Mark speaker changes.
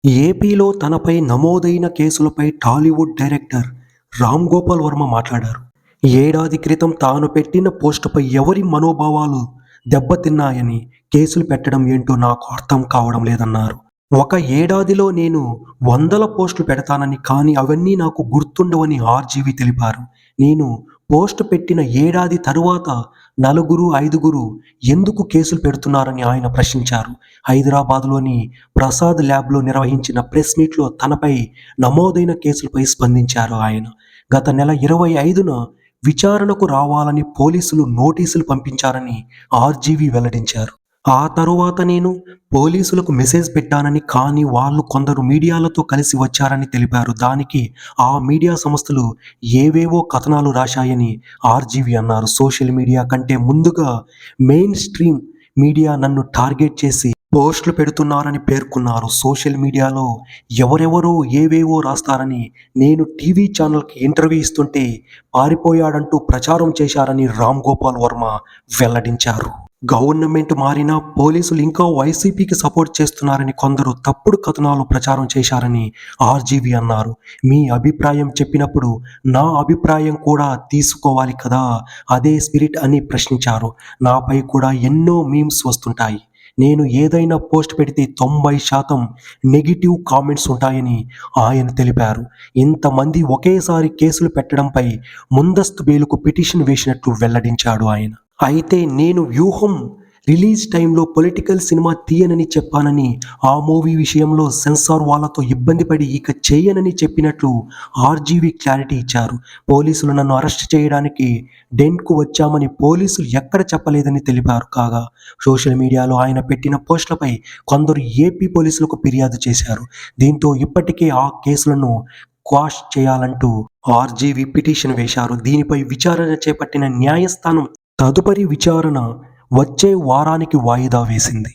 Speaker 1: ఏపీలో తనపై నమోదైన కేసులపై టాలీవుడ్ డైరెక్టర్ రామ్ గోపాల్ వర్మ మాట్లాడారు. ఏడాది క్రితం తాను పెట్టిన పోస్టుపై ఎవరి మనోభావాలు దెబ్బతిన్నాయని కేసులు పెట్టడం ఏంటో నాకు అర్థం కావడం లేదన్నారు. ఒక ఏడాదిలో నేను వందల పోస్టులు పెడతానని, కానీ అవన్నీ నాకు గుర్తుండవని ఆర్జీవి తెలిపారు. నేను పోస్ట్ పెట్టిన ఏడాది తరువాత నలుగురు, ఐదుగురు ఎందుకు కేసులు పెడుతున్నారని ఆయన ప్రశ్నించారు. హైదరాబాద్లోని ప్రసాద్ ల్యాబ్లో నిర్వహించిన ప్రెస్ మీట్లో తనపై నమోదైన కేసులపై స్పందించారు ఆయన. గత నెల 25న విచారణకు రావాలని పోలీసులు నోటీసులు పంపించారని ఆర్జీవి వెల్లడించారు. ఆ తరువాత నేను పోలీసులకు మెసేజ్ పెట్టానని, కానీ వాళ్ళు కొందరు మీడియాలతో కలిసి వచ్చారని తెలిపారు. దానికి ఆ మీడియా సంస్థలు ఏవేవో కథనాలు రాశాయని ఆర్జీవి అన్నారు. సోషల్ మీడియా కంటే ముందుగా మెయిన్ స్ట్రీమ్ మీడియా నన్ను టార్గెట్ చేసి పోస్టులు పెడుతున్నారని పేర్కొన్నారు. సోషల్ మీడియాలో ఎవరెవరో ఏవేవో రాస్తారని, నేను టీవీ ఛానల్కి ఇంటర్వ్యూ ఇస్తుంటే పారిపోయాడంటూ ప్రచారం చేశారని రామ్ గోపాల్ వర్మ వెల్లడించారు. గవర్నమెంట్ మారినా పోలీసులు ఇంకా వైసీపీకి సపోర్ట్ చేస్తున్నారని కొందరు తప్పుడు కథనాలు ప్రచారం చేశారని ఆర్జీవి అన్నారు. మీ అభిప్రాయం చెప్పినప్పుడు నా అభిప్రాయం కూడా తీసుకోవాలి కదా, అదే స్పిరిట్ అని ప్రశ్నించారు. నాపై కూడా ఎన్నో మీమ్స్ వస్తుంటాయి. నేను ఏదైనా పోస్ట్ పెడితే 90% నెగిటివ్ కామెంట్స్ ఉంటాయని ఆయన తెలిపారు. ఇంతమంది ఒకేసారి కేసులు పెట్టడంపై ముందస్తు బెయిలుకు పిటిషన్ వేసినట్లు వెల్లడించాడు ఆయన. అయితే నేను వ్యూహం రిలీజ్ టైంలో పొలిటికల్ సినిమా తీయనని చెప్పానని, ఆ మూవీ విషయంలో సెన్సార్ వాళ్ళతో ఇబ్బంది పడి ఇక చేయనని చెప్పినట్లు ఆర్జీవి క్లారిటీ ఇచ్చారు. పోలీసులు నన్ను అరెస్ట్ చేయడానికి డెన్కు వచ్చామని పోలీసులు ఎక్కడ చెప్పలేదని తెలిపారు. కాగా సోషల్ మీడియాలో ఆయన పెట్టిన పోస్టులపై కొందరు ఏపీ పోలీసులకు ఫిర్యాదు చేశారు. దీంతో ఇప్పటికే ఆ కేసులను క్వాష్ చేయాలంటూ ఆర్జీవి పిటిషన్ వేశారు. దీనిపై విచారణ చేపట్టిన న్యాయస్థానం తదుపరి విచారణ వచ్చే వారానికి వాయిదా వేసింది.